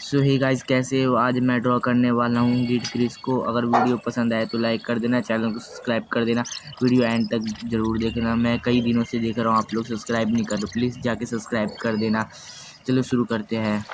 सो hey guys, कैसे हो? आज मैं ड्रॉ करने वाला हूँ गिट क्रिश को। अगर वीडियो पसंद आए तो लाइक कर देना, चैनल को सब्सक्राइब कर देना, वीडियो एंड तक जरूर देखना। मैं कई दिनों से देख रहा हूँ, आप लोग सब्सक्राइब नहीं कर रहे, प्लीज़ जाके सब्सक्राइब कर देना। चलो शुरू करते हैं।